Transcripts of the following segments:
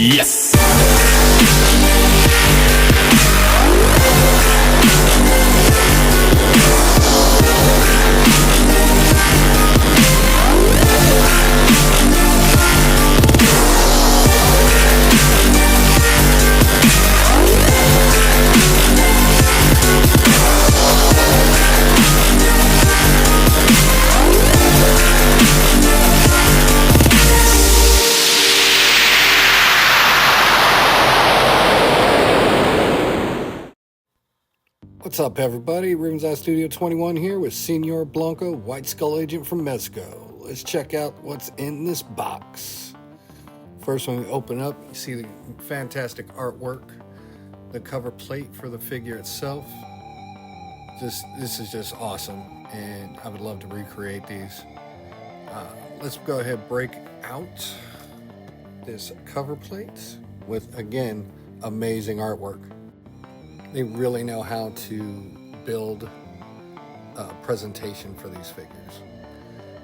Yes! What's up, everybody? Ravens Eye Studio 21 here with Señor Blanco, White Skull Agent from Mezco. Let's check out what's in this box. First, when we open up, you see the fantastic artwork, the cover plate for the figure itself. This is just awesome, and I would love to recreate these. Let's go ahead and break out this cover plate with, again, amazing artwork. They really know how to build a presentation for these figures.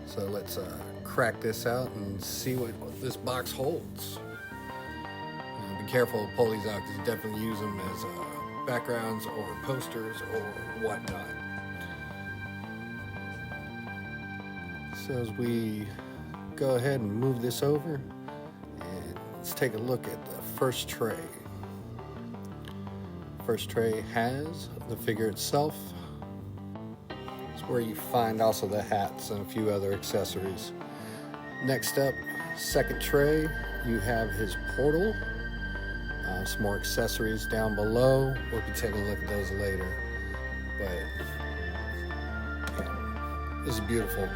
So let's crack this out and see what this box holds. Be careful to pull these out because you definitely use them as backgrounds or posters or whatnot. So as we go ahead and move this over, and let's take a look at the first tray. First tray has the figure itself. It's where you find also the hats and a few other accessories. Next up, second tray, you have his portal. Some more accessories down below. We'll be taking a look at those later. But this is beautiful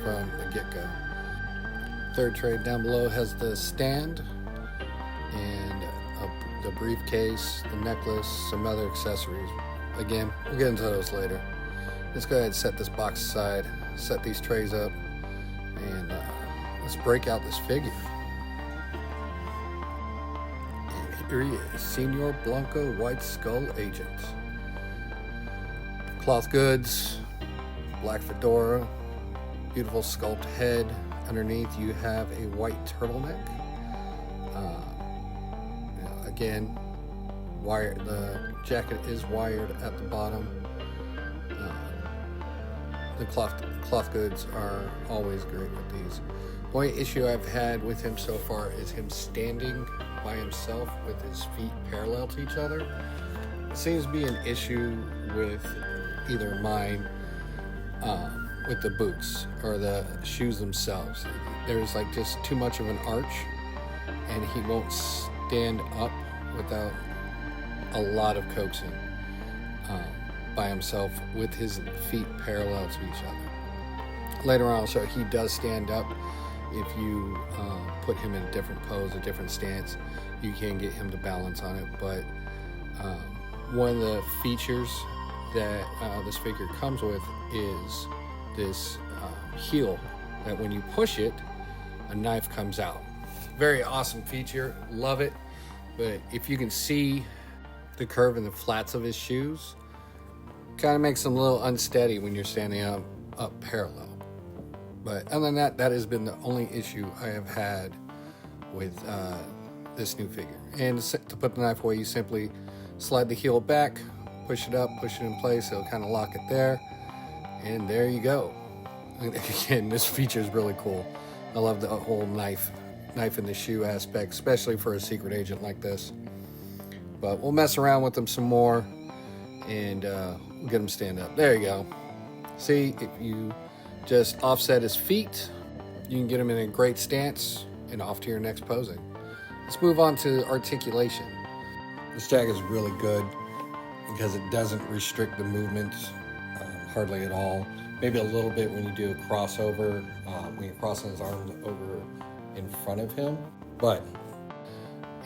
from the get-go. Third tray down below has the stand and the briefcase, the necklace, some other accessories. Again, we'll get into those later. Let's go ahead and set this box aside, set these trays up, and let's break out this figure. And here he is, Señor Blanco, White Skull Agent. Cloth goods, black fedora, beautiful sculpt head. Underneath you have a white turtleneck. Again, the jacket is wired at the bottom. The cloth goods are always great with these. The only issue I've had with him so far is him standing by himself with his feet parallel to each other. It seems to be an issue with either mine, with the boots or the shoes themselves. There's like just too much of an arch, and he won't stand up without a lot of coaxing by himself with his feet parallel to each other. Later on, so he does stand up. If you put him in a different pose, a different stance, you can get him to balance on it. But one of the features that this figure comes with is this heel that when you push it, a knife comes out. Very awesome feature, love it. But if you can see the curve in the flats of his shoes, kind of makes them a little unsteady when you're standing up parallel. But other than that, that has been the only issue I have had with this new figure. And to put the knife away, you simply slide the heel back, push it up, push it in place. It'll kind of lock it there. And there you go. And again, this feature is really cool. I love the whole knife in the shoe aspect, especially for a secret agent like this. But we'll mess around with them some more and we'll get him stand up. There you go. See, if you just offset his feet, you can get him in a great stance and off to your next posing. Let's move on to articulation. This jacket is really good because it doesn't restrict the movements hardly at all. Maybe a little bit when you do a crossover, when you're crossing his arms over in front of him,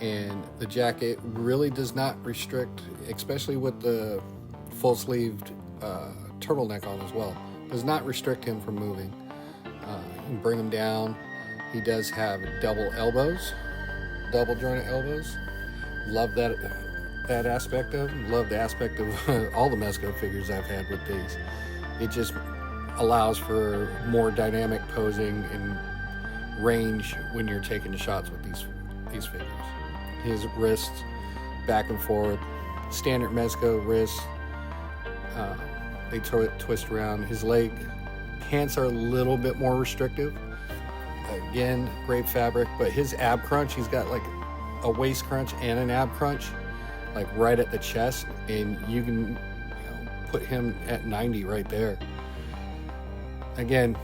and the jacket really does not restrict, especially with the full-sleeved turtleneck on as well. Does not restrict him from moving. You can bring him down. He does have double jointed elbows. Love that aspect of him. Love the aspect of all the Mezco figures I've had with these. It just allows for more dynamic posing and range when you're taking the shots with these figures. his wrists back and forth. Standard Mezco wrist. They twist around. His leg pants are a little bit more restrictive. Again, great fabric, but his ab crunch, he's got like a waist crunch and an ab crunch, like right at the chest, and you can put him at 90 right there. Again,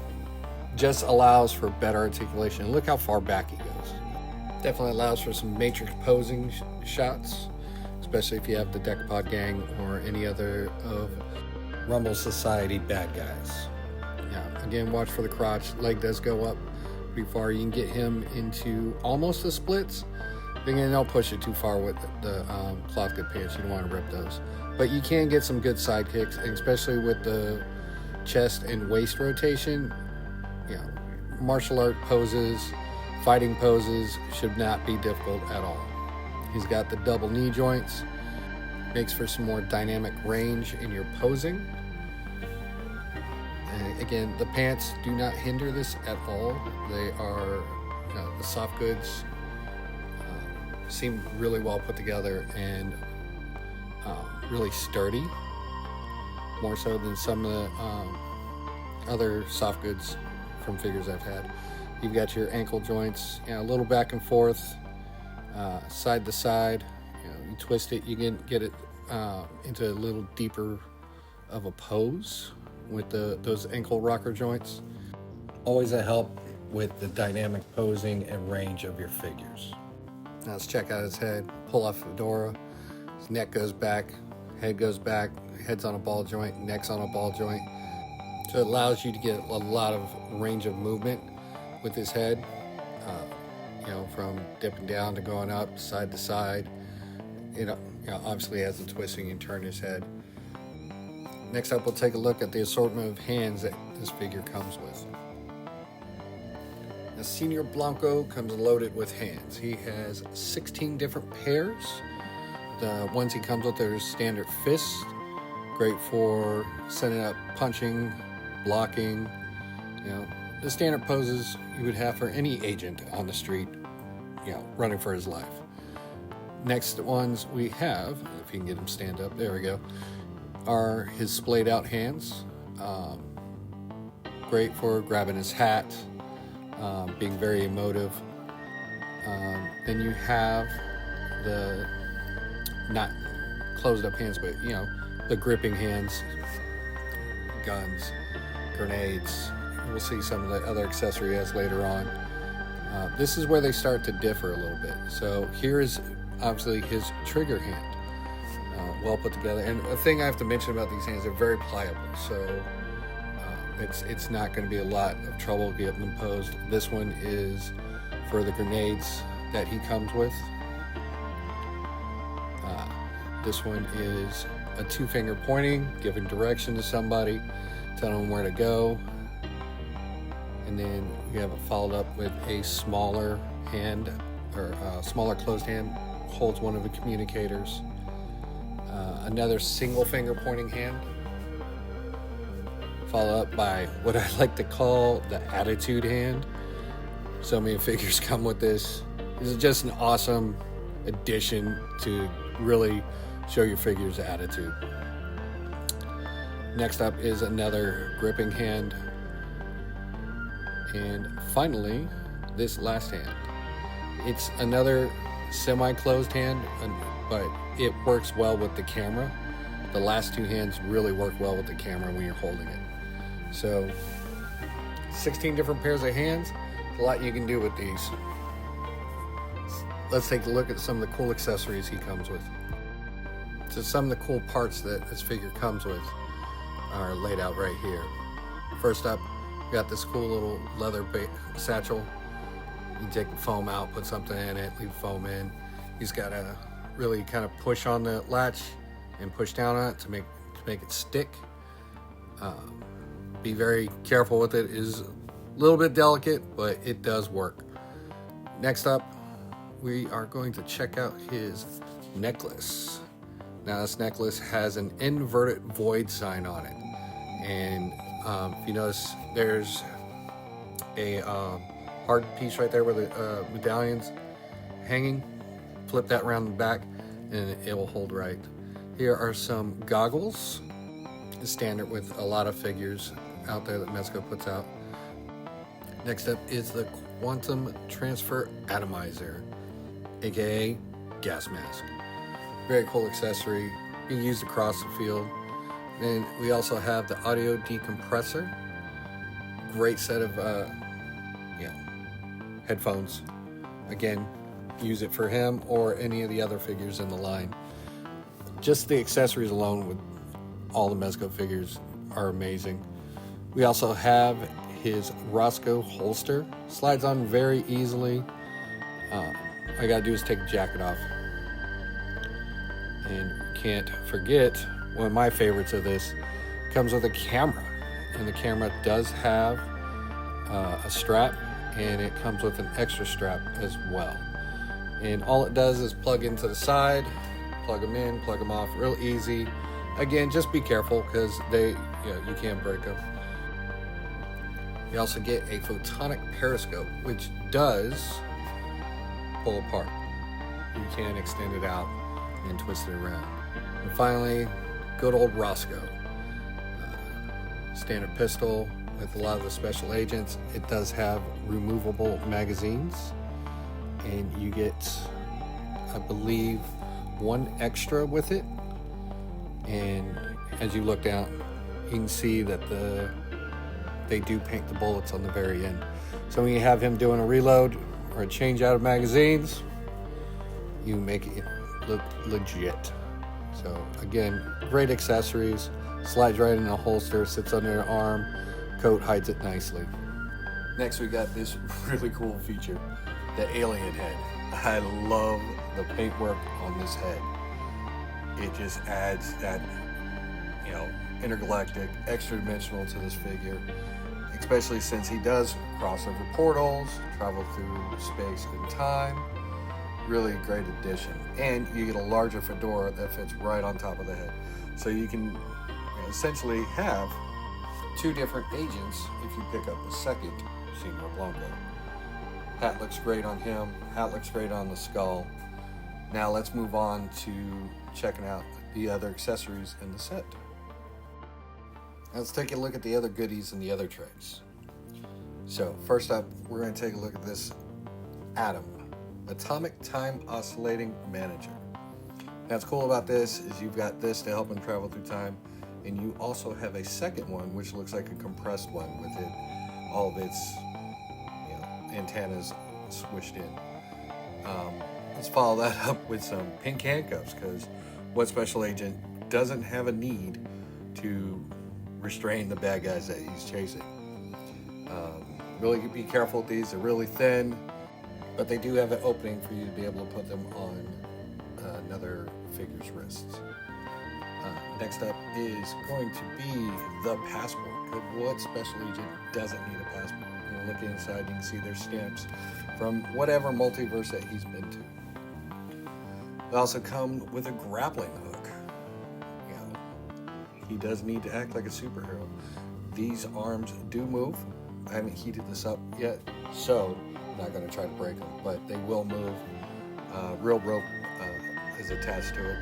just allows for better articulation. Look how far back he goes. Definitely allows for some matrix posing shots, especially if you have the Decapod Gang or any other of Rumble Society bad guys. Yeah, again, watch for the crotch. Leg does go up pretty far. You can get him into almost the splits. Again, don't push it too far with the cloth good pants. You don't want to rip those. But you can get some good side kicks, and especially with the chest and waist rotation. Martial art poses, fighting poses should not be difficult at all. He's got the double knee joints. Makes for some more dynamic range in your posing. And again, the pants do not hinder this at all. They are, the soft goods seem really well put together and really sturdy, more so than some of the other soft goods from figures I've had. You've got your ankle joints, a little back and forth, side to side. You twist it, you can get it into a little deeper of a pose with those ankle rocker joints. Always a help with the dynamic posing and range of your figures. Now let's check out his head. Pull off the fedora. His neck goes back, head goes back, head's on a ball joint, neck's on a ball joint. So it allows you to get a lot of range of movement with his head, from dipping down to going up, side to side. Obviously as the twisting and turn his head. Next up, we'll take a look at the assortment of hands that this figure comes with. Now, Señor Blanco comes loaded with hands. He has 16 different pairs. The ones he comes with are standard fists, great for setting up punching, blocking, the standard poses you would have for any agent on the street, running for his life. Next ones we have, if you can get him stand up, there we go, are his splayed out hands. Great for grabbing his hat, being very emotive. Then you have the not closed up hands, but the gripping hands, guns, grenades. We'll see some of the other accessory he has later on. This is where they start to differ a little bit. So here is obviously his trigger hand, well put together. And a thing I have to mention about these hands, they're very pliable. So it's not going to be a lot of trouble getting them posed. This one is for the grenades that he comes with. This one is a 2-finger pointing, giving direction to somebody, telling them where to go. And then we have it followed up with a smaller hand, or smaller closed hand, holds one of the communicators. Another single finger pointing hand, followed up by what I like to call the attitude hand. So many figures come with this. This is just an awesome addition to really show your figure's attitude. Next up is another gripping hand. And finally, this last hand. It's another semi-closed hand, but it works well with the camera. The last two hands really work well with the camera when you're holding it. So, 16 different pairs of hands. There's a lot you can do with these. Let's take a look at some of the cool accessories he comes with. So some of the cool parts that this figure comes with are laid out right here. First up, we got this cool little leather satchel. You can take the foam out, put something in it, leave foam in. He's got to really kind of push on the latch and push down on it to make it stick. Be very careful with it. It is a little bit delicate, but it does work. Next up, we are going to check out his necklace. Now this necklace has an inverted void sign on it. And if you notice, there's a hard piece right there where the medallion's hanging. flip that around the back and it will hold right. Here are some goggles, standard with a lot of figures out there that Mezco puts out. Next up is the Quantum Transfer Atomizer, aka gas mask. Very cool accessory, being used across the field. Then we also have the audio decompressor. Great set of headphones. Again, use it for him or any of the other figures in the line. Just the accessories alone with all the Mezco figures are amazing. We also have his Roscoe holster. Slides on very easily. All I gotta do is take the jacket off. And can't forget, one of my favorites of this comes with a camera. And the camera does have a strap, and it comes with an extra strap as well. And all it does is plug into the side, plug them in, plug them off, real easy. Again, just be careful because you can't break them. You also get a photonic periscope, which does pull apart. You can extend it out and twist it around. And finally, good old Roscoe. Standard pistol with a lot of the special agents. It does have removable magazines, and you get, I believe, one extra with it. And as you look down, you can see that they do paint the bullets on the very end. So when you have him doing a reload or a change out of magazines, you make it look legit. So again, great accessories. Slides right in the holster, sits under your arm, coat hides it nicely. Next we got this really cool feature, the alien head. I love the paintwork on this head. It just adds that, intergalactic, extra dimensional to this figure, especially since he does cross over portals, travel through space and time. Really great addition. And you get a larger fedora that fits right on top of the head. So you can essentially have two different agents if you pick up a second Señor Blanco. Hat looks great on him. Hat looks great on the skull. Now let's move on to checking out the other accessories in the set. Let's take a look at the other goodies in the other trays. So first up, we're going to take a look at this Atom, Atomic Time Oscillating Manager. Now what's cool about this is you've got this to help him travel through time, and you also have a second one which looks like a compressed one with it, all of its antennas swished in. Let's follow that up with some pink handcuffs, because what special agent doesn't have a need to restrain the bad guys that he's chasing? Really be careful with these. They're really thin, but they do have an opening for you to be able to put them on another figure's wrists. Next up is going to be the passport. What special agent doesn't need a passport? Look inside, you can see their stamps from whatever multiverse that he's been to. They also come with a grappling hook. He does need to act like a superhero. These arms do move. I haven't heated this up yet, so I'm not going to try to break them, but they will move. Real rope is attached to it.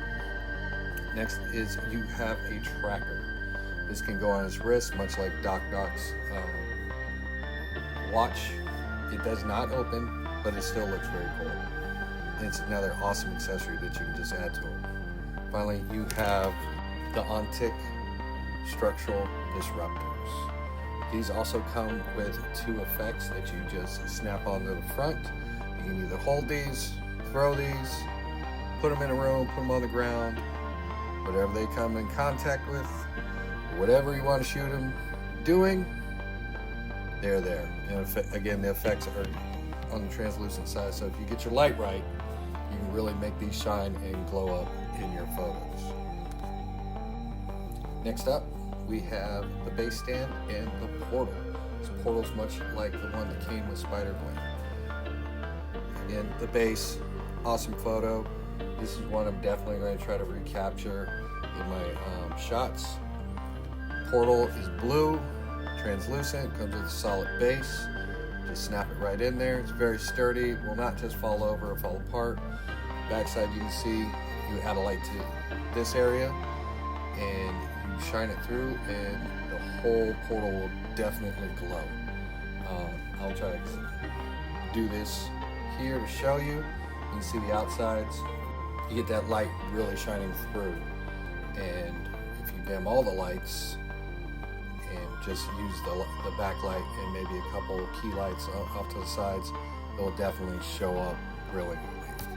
Next is you have a tracker. This can go on his wrist, much like Doc's watch. It does not open, but it still looks very cool. And it's another awesome accessory that you can just add to him. Finally, you have the Ontic structural disruptors. These also come with two effects that you just snap onto the front. You can either hold these, throw these, put them in a room, put them on the ground, whatever they come in contact with, whatever you want to shoot them doing, they're there. And again, the effects are on the translucent side, so if you get your light right, you can really make these shine and glow up in your photos. Next up, we have the base stand and the portal. This portal's much like the one that came with Spider-Gwen. Again, the base, awesome photo. This is one I'm definitely going to try to recapture in my shots. Portal is blue, translucent, comes with a solid base. Just snap it right in there. It's very sturdy, will not just fall over or fall apart. Backside, you can see you add a light to this area and you shine it through, and the whole portal will definitely glow. I'll try to do this here to show you. You can see the outsides. You get that light really shining through. And if you dim all the lights and just use the backlight and maybe a couple key lights off to the sides, it will definitely show up really good.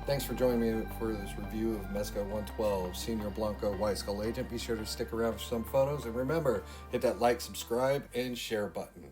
Thanks for joining me for this review of Mezco 112 Señor Blanco White Skull Agent. Be sure to stick around for some photos, and remember, hit that like, subscribe, and share button.